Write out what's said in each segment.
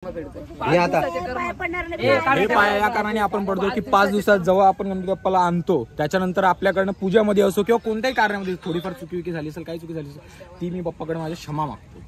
हे आता हे पाय या कारणाने आपण पडतो की 5 दिवसात जेव्हा आपण गणपती बाप्पाला आणतो त्याच्यानंतर आपल्याकडनं पूजामध्ये असो किंवा कोणत्याही कारणामध्ये थोडीफार चुकी झाली असेल, काही चुकी झाली असेल, ती मी बाप्पाकडे माझ्या क्षमा मागतो.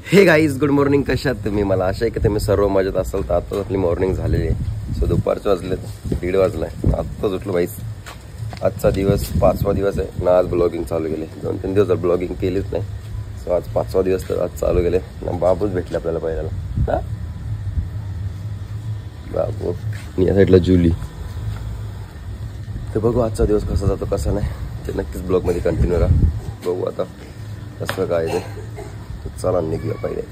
हे गाईज, गुड मॉर्निंग. कशात तुम्ही? मला आशा आहे की तुम्ही सर्व मजेत असाल. तर आताच आपली मॉर्निंग झालेली आहे. सो दुपारचे वाजले 1:30 वाजलाय. आत्ताच उठलो बाईस. आजचा दिवस 5वा दिवस आहे ना. आज ब्लॉगिंग चालू केले. 2-3 दिवस ब्लॉगिंग केलीच नाही. सो आज 5वा दिवस तर आज चालू केले ना. बाबूच भेटले आपल्याला पहिल्याला. बाबू या साईडला जुली. तर बघू आजचा दिवस कसा जातो कसा नाही ते नक्कीच ब्लॉगमध्ये कंटिन्यू राहा. बघू आता कसं काय ते. चला निघूया पहिले.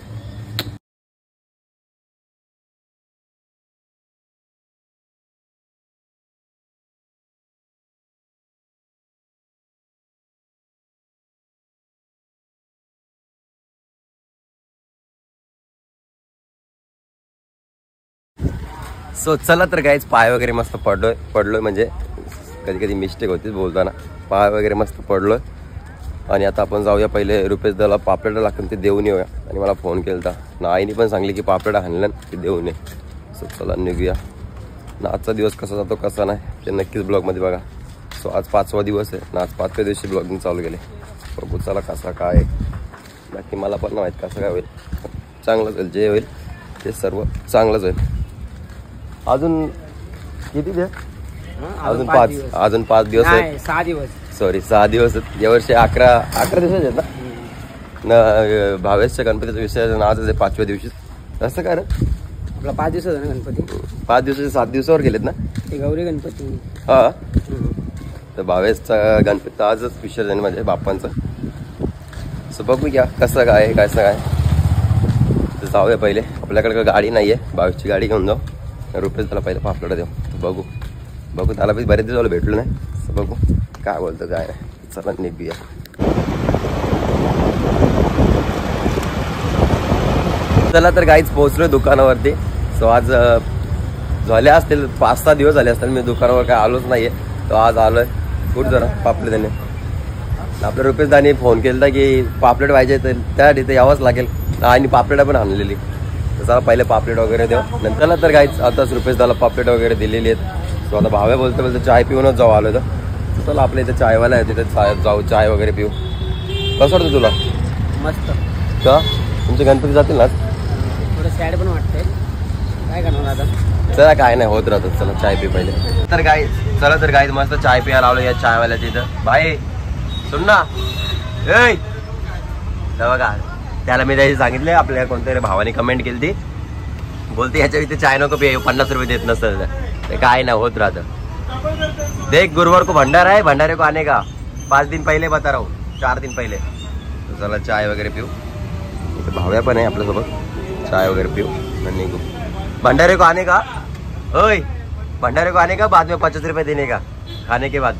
सो चला तर गाईज, पाय वगैरे मस्त पडलोय म्हणजे कधी कधी मिस्टेक होती बोलताना. पाय वगैरे मस्त पडलोय आणि आता आपण जाऊया पहिले रुपेश दाला पापलेटा लागतं ते देऊन येऊया. आणि मला फोन केला ना, आईने पण सांगली की पापलेटा हाणलं ते देऊन ये. सो चला निघूया ना. आजचा दिवस कसा जातो कसा नाही ते नक्कीच ब्लॉगमध्ये बघा. सो आज 5वा दिवस आहे ना. आज 5व्या दिवशी ब्लॉगिंग चालू केले. बघू चला कसा काय आहे. बाकी मला पण नाही माहीत कसं काय होईल. चांगलंच होईल, जे होईल ते सर्व चांगलंच होईल. अजून किती दिवस? अजून 5 दिवस आहेत. 6 दिवस. सॉरी 6 दिवस. यावर्षी 11 दिवस आहेत ना. भावेशच्या गणपतीचा विसर्जन आज आहे 5व्या दिवशी. असं काय रे? आपला 5 दिवसाचा ना गणपती. 5 दिवसाचे 7 दिवसावर गेलेत ना ते गौरी गणपती. हा. तर भावेशचा गणपती आजच विसर्जन म्हणजे बाप्पांचं. सो बघूया कसं काय तर जाऊया पहिले. आपल्याकडे गाडी नाहीये. भावेशची गाडी घेऊन जाऊ. रुपेश त्याला पहिले पापलेटा देऊ. बघू त्याला बी बरेच दिवस भेटलो नाही. सो बघू काय बोलतो काय नाही. चला निघूया. चला तर गाईच पोहोचलोय दुकानावरती. सो आज झाले असतील 5-6 दिवस झाले असतील मी दुकानावर काय आलोच नाहीये. तो आज आलोय. कुठं जरा पापलेटाने आपल्या रुपेश दाने फोन केला की पापलेट पाहिजे तर त्या तिथे यावंच लागेल. आणि पापलेटा पण आणलेली. तर चला पहिले पापलेट वगैरे देऊ. नंतरला तर गाईच आताच रुपेश दाला पापलेट वगैरे दिलेली आहेत. सो आता भावे बोलतो चाय पिऊनच जाऊ आलो. तर चला आपल्या इथे चायवाला आहे तिथे जाऊ चाय वगैरे पिऊ. कसं वाटतं तुला? मस्त. का तुमचे गणपती जातील ना? थोडं सॅड पण वाटतंय. काय करणार आता? चला काय नाही होत राहतात. चला चाय पी पहिले. चला तर गाईज मस्त चाय पियाला आलो या चायवाल्याच्या इथं. भाई सुन ना. बघा त्याला मी त्याची सांगितले. आपल्या कोणत्या भावाने कमेंट केली ती. बोलते ह्याच्या इथे चाय नको पे 50 रुपये देत नसतं. ते काय नाही होत राहतं. देख गुरुवार को भंडारा है, भंडारे को आने का 5 दिन पहले बता रहा हूँ, 4 दिन पहले. तो चला चाय वगैरे पिऊ. इथे भाव्या पण आहे आपल्यासोबत. चाय वगैरे पिऊ आणि निघू. भंडारे को आने का, ओय भंडारे को आने का बाद में 50 रुपये देने का खाने के बाद.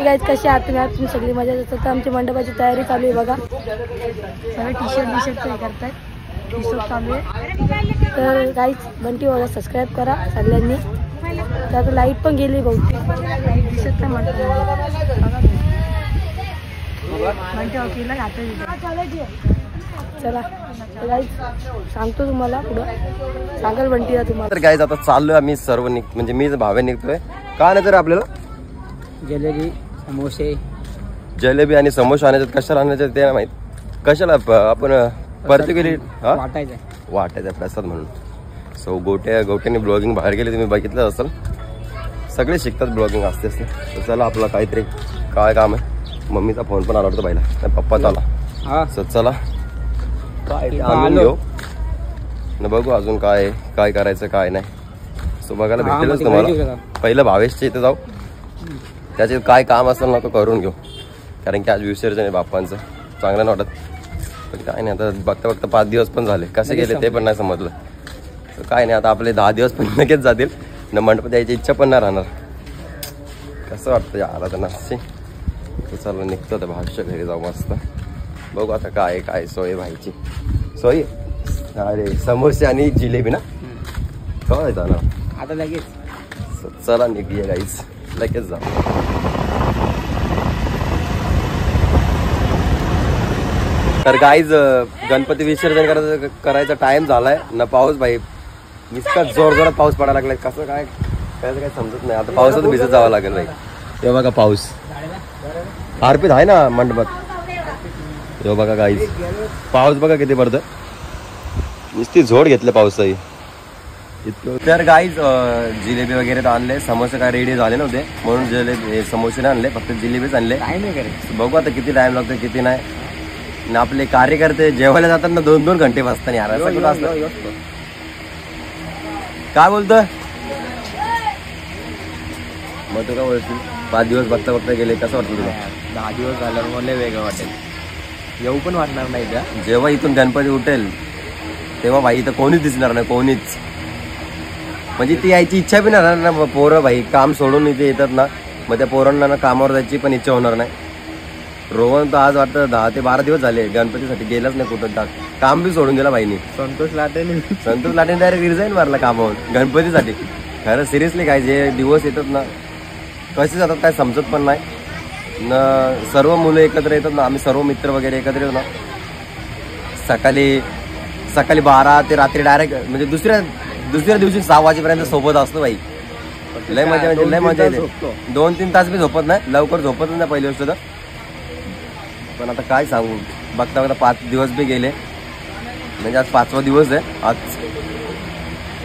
गाईज कशी आहात तुम्ही सगळी मजा येतात. तर आमची मंडपाची तयारी चालू आहे बघा. सगळे टी-शर्ट हे करतायत. टी-शर्ट चालू आहे. तर गाईज बंटी वगैरे सबस्क्राईब करा सगळ्यांनी. तर आता लाईट पण गेली बहुतेक. लाईट दिसत नाही म्हणतो. बंटी वकीलला घातलं. चला गाईज सांगतो तुम्हाला पुढं. सांगाल बंटीला तुम्हाला. तर गाईज आता चाललोय आम्ही सर्व म्हणजे मी भावे निघतोय. का नाही तर आपल्याला जलेबी समोसे जलेबी आणि समोसे आणायचे. कशाला आणायचे ते माहित. कशाला आपण पर्टिक्युलर वाटायचा प्रसाद म्हणून. सो गोट्याने ब्लॉगिंग बाहेर गेले तुम्ही बघितलं असेल. सगळे शिकतात ब्लॉगिंग असते. तर चला आपला काहीतरी काय काम आहे. मम्मीचा फोन पण आला होता पहिला. पप्पाचा आला. सो चला काय आणून घेऊ न. बघू अजून काय करायचं काय नाही. सो बघायला भेटेलच तुम्हाला. पहिलं भावेशच्या इथे जाऊ. त्याचे काय काम असेल ना तो करून घेऊ. कारण की आज विसर्जन आहे बाप्पांचं. चांगलं नाही वाटत पण काय नाही. आता बघता 5 दिवस पण झाले. कसे गेले ते पण नाही समजलं. तर काय नाही आता आपले 10 दिवस पण नक्कीच जातील न. मंडप द्यायची इच्छा पण नाही राहणार. कसं वाटतं आराधना. चला निघतो तर भाष्य घरी जाऊ मस्त. बघू आता काय काय सोय व्हायची सोय. अरे समोसे आणि जिलेबी ना काय येतं ना आता लगेच. चला निघूया गाईस लगेच जा. तर गाईज गणपती विसर्जन करायचा टाइम झालाय ना. पाऊस भाई इतका जोरजोरात पाऊस पडायला लागलाय. कसं काय करायचं काय समजत नाही. आता पावसात भिजत जावं लागेल भाई. हे बघा पाऊस आरपीत आहे ना मंडपात. हे बघा गाईज पाऊस बघा किती पडतं. नुसती झोड घेतलं पावसाही इतकं. तर गाईज जिलेबी वगैरे तर आणले. समोसे काय रेडी झाले नव्हते म्हणून जिलेबी समोसे नाही आणले फक्त जिलेबीच आणले. बघू आता किती टाइम लागतो किती नाही. आपले कार्यकर्ते जेवायला जातात ना 2-2 घंटे बसतात यार. असं कुठं असतं. काय बोलतोय मग तू काय बोलतो. 5 दिवस बघता बघता गेले कसं वाटतं तुला. 10 दिवस झाल्यावर मला वेगळं वाटेल. येऊ पण वाटणार नाही त्या. जेव्हा इथून गणपती उठेल तेव्हा भाई इथं कोणीच दिसणार नाही. कोणीच म्हणजे ती यायची इच्छा बी नाही ना. पोरं भाई काम सोडून इथे येतात ना. मग त्या पोरांना ना कामावर जायची पण इच्छा होणार नाही. रोहन तर आज वाटतं 10 ते 12 दिवस झाले गणपतीसाठी गेलाच नाही कुठं. काम बी सोडून गेला भाईनी. संतोष लाटेने डायरेक्ट रिझाईन मारला कामावर गणपतीसाठी. खरं सिरियसली काय जे दिवस येतात ना कसे जातात काय समजत पण नाही न. सर्व मुलं एकत्र येतात ना. आम्ही सर्व मित्र वगैरे एकत्र येतो ना. सकाळी 12 ते रात्री डायरेक्ट म्हणजे दुसऱ्या दिवशी 6 वाजेपर्यंत सोबत असतो भाई. लय मजा म्हणजे लय मजा येते. 2-3 तास बी झोपत नाही. लवकर झोपत नाही पहिली गोष्ट तर. पण आता काय सांगू बघता बघता 5 दिवस बी गेले. म्हणजे आज 5वा दिवस आहे. आज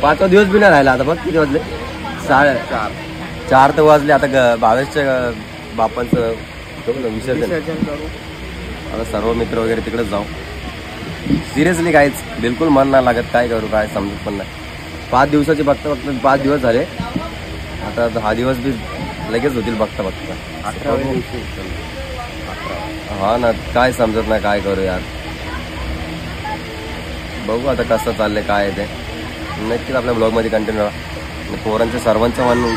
5वा दिवस बी नाही राहिला. आता बघ किती वाजले 4 तर वाजले. आता भावेशच्या बापांचं विसर्जन. आता सर्व मित्र वगैरे तिकडेच जाऊ. सिरियसली काहीच बिलकुल मन नाही लागत. काय करू काय समजत पण नाही. 5 दिवसाचे बघता बघता 5 दिवस झाले. आता 10 दिवस बी लगेच होतील बघता बघता. 18 हा ना काय समजत नाही काय करू यार. बघू आता कसं चाललंय काय आहे ते. नक्कीच आपल्या ब्लॉग मध्ये कंटिन्यू राहा. पोरांचं सर्वांचं म्हणून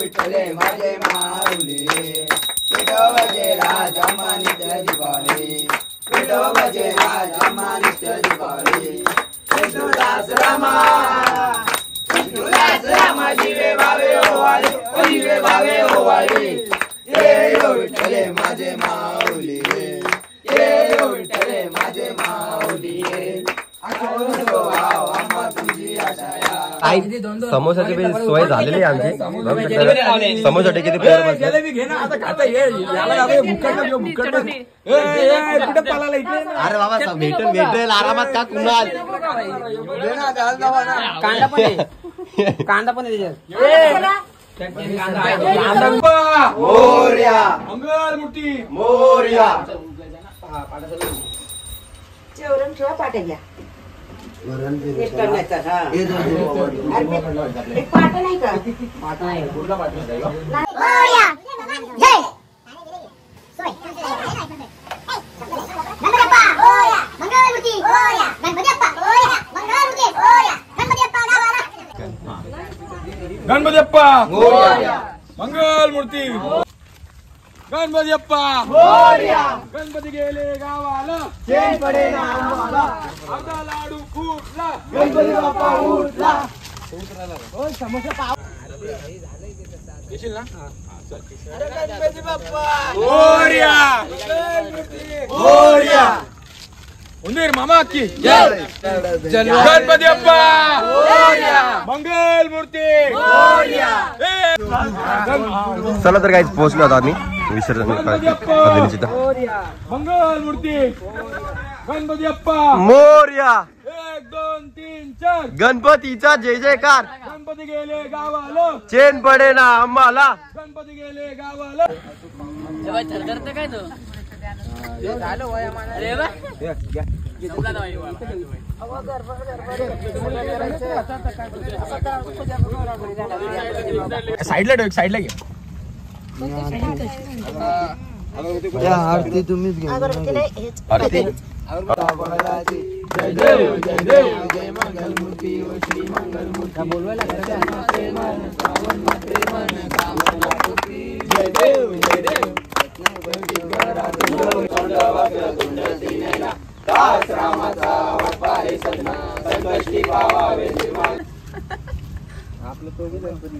विठ्ठले माझे माऊली विठोबाचे राजा मानित्य दीपावली विठोबाचे राजा मानित्य दीपावली विष्णुदास रामा जीवे भावे ओवाळे जीवे भावे ओवाळे ये यो विठ्ठले माझे माऊली ये यो विठ्ठले माझे माऊली समोसाची बी सोय झालेली आहे आमची. समोसाठी किती प्लेअर बसले. अरे बाबा भेटेल आरामात का कुणाल. कांदा पण मोरया मंगलमूर्ती मोरया. जेवण ठेवा पाट्या घ्या. एक पाट नाही का. गणपती अप्पा मंगलमूर्ती. गणपती अप्पा गणपती गेले गावाला चेन पडे ना आम्हाला. आता लाडू फुटला गणपती बाप्पा उठला. येशील ना. गणपती बाप्पा मोरया मोरया. उंदीर मामा की गणपती अप्पा मंगलमूर्ती. चला तर काहीच पोहोचलो आता आम्ही विसर्जन मंगलमूर्ती. गणपती अप्पा मोरया. 1 2 3 4. गणपतीचा जय जयकार. गणपती गेले गावाला चेन पडे ना आम्हाला. गणपती गेले गावाला. काय तो झालं वय आम्हाला. साईडला ठेव. साईडला घे. आरती तुम्हीच घ्या. अगरबत्ती नाही, हेच. आरती जय देव जय देव जय मंगलमूर्ती व श्री मंगलमूर्ती जय देव जय देव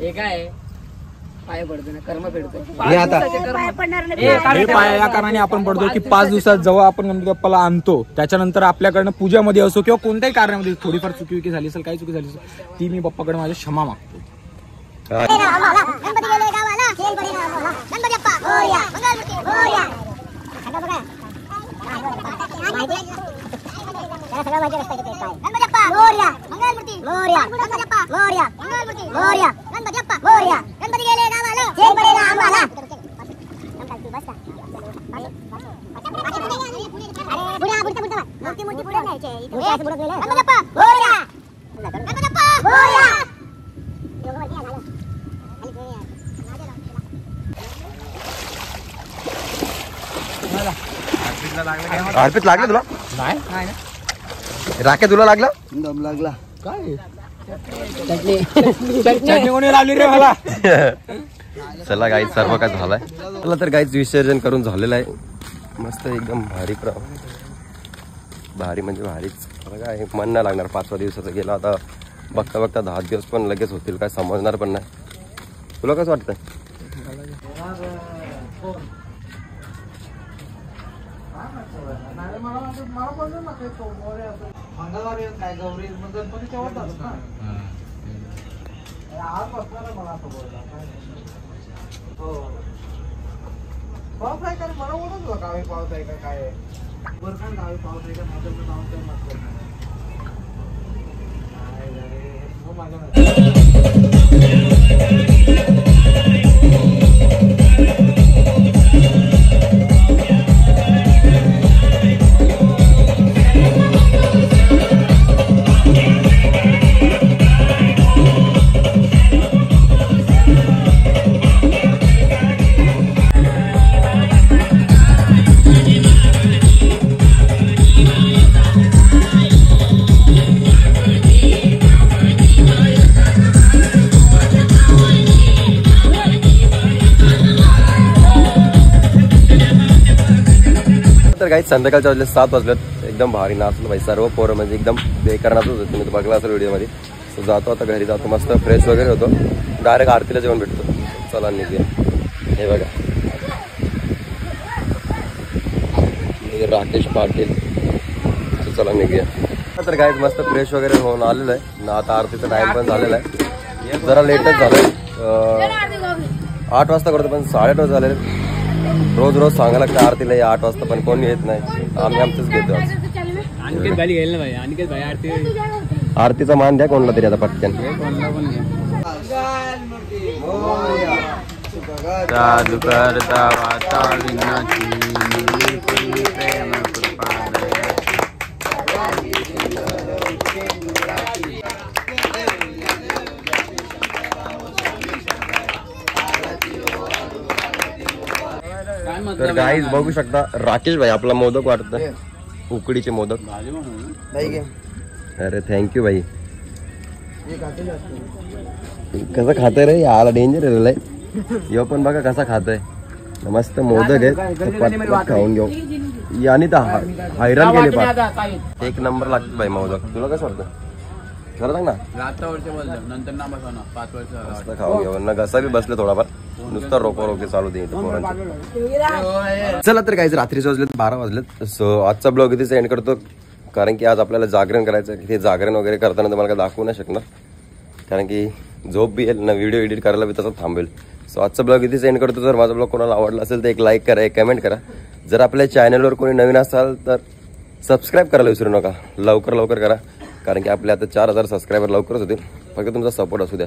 हे काय पाय पडतो ना कर्म फेडतो. हे आता पाय पडणार नाही. हे पाय या कारणाने आपण पडतो की 5 दिवसात जेव्हा आपण गणपती बाप्पाला आणतो त्याच्यानंतर आपल्याकडनं पूजामध्ये असो किंवा कोणत्याही कारणामध्ये थोडीफार चुकी झाली असेल, काही चुकी झाली असेल, ती मी बाप्पाकडे माझी क्षमा मागतो. गणपती गेले गावाला खेळ बरे नावाला गणपती बाप्पा मोरया मंगलमूर्ती मोरया आता बघा त्याला सगळं माहिती असतं की ते काय गणपती बाप्पा मोरया मंगलमूर्ती मोरया गणपती बाप्पा मोरया मंगलमूर्ती मोरया गणपती बाप्पा मोरया गणपती गेले गावाला खेळ बरे नावाला बस का अरे पुढे पुढे न्यायचे इथे असं पुढे गेलं गणपती बाप्पा मोरया गणपती बाप्पा मोरया अर्पित लागलं तुला? नाही राखे तुला लागलं? दम लागला. काय चटणी कोणी लावली रे मला? चला गाईज सर्व काय झालंय. चला तर गाईज विसर्जन करून झालेलं आहे. मस्त एकदम भारी भारी म्हणजे भारीच. काय मन नाही लागणार. 5व्या दिवसाचं गेला आता बघता बघता 10 दिवस पण लगेच होतील, काय समजणार पण नाही. तुला कसं वाटतं? तर काही संध्याकाळच्या वाजले 7 वाजलेत. एकदम भारी नाचलो भाई. सर्व पोरं म्हणजे एकदम बेकार नाचत होते. तुम्ही बघला असेल व्हिडिओमध्ये. तो जातो आता घरी जातो, मस्त फ्रेश वगैरे होतो, डायरेक्ट आरतीला जेवण भेटतो. चला निघूया. हे बघा राकेश पाटील. चला निघूया. तर काय मस्त फ्रेश वगैरे होऊन आलेलं आहे ना. आता आरतीचा टाइम पण झालेला आहे. जरा लेटच झालंय. 8 वाजता करतो पण 8:30 झालेले. रोज रोज सांगायला लागतं आरतीला या 8 वाजता, पण कोणी येत नाही. आम्ही आमचंच घेतो. आरतीचा मान द्या कोणला तरी आता पटकन. साधु करता वाता विनाची प्रेम तर गाईज बघू शकता राकेश भाई आपला मोदक वाटत, उकडीचे मोदक. अरे थँक्यू भाई. कसं खातंय रे? याला डेंजर आहे. यो पण बघा कसा खातोय. मस्त मोदक आहे, खाऊन घेऊ. याने तर हैराण केले पा. 1 नंबर लागतो भाई मोदक. तुला कसं वाटतं? खरं सांग ना. मस्त खाऊन घेऊ ना. घसा बी बसले थोडाफार. नुसतं रोके चालू दे. चला तर काहीच रात्रीचे वाजलेत 12 वाजलेत. सो आजचा ब्लॉग इथे एंड करतो, कारण की आज आपल्याला जागरण करायचं. ते जागरण वगैरे करताना तुम्हाला काय दाखवू नाही शकणार, कारण की झोप बी येईल ना. व्हिडिओ एडिट करायला बी तसं थांबेल. सो आजचा ब्लॉग इथेच एंड करतो. जर माझा ब्लॉग कोणाला आवडला असेल तर एक लाईक करा, एक कमेंट करा. जर आपल्या चॅनलवर कोणी नवीन असाल तर सबस्क्राईब करायला विसरू नका. लवकर करा, कारण की आपले आता 4000 सबस्क्रायबर लवकरच होतील. फक्त तुमचा सपोर्ट असू द्या.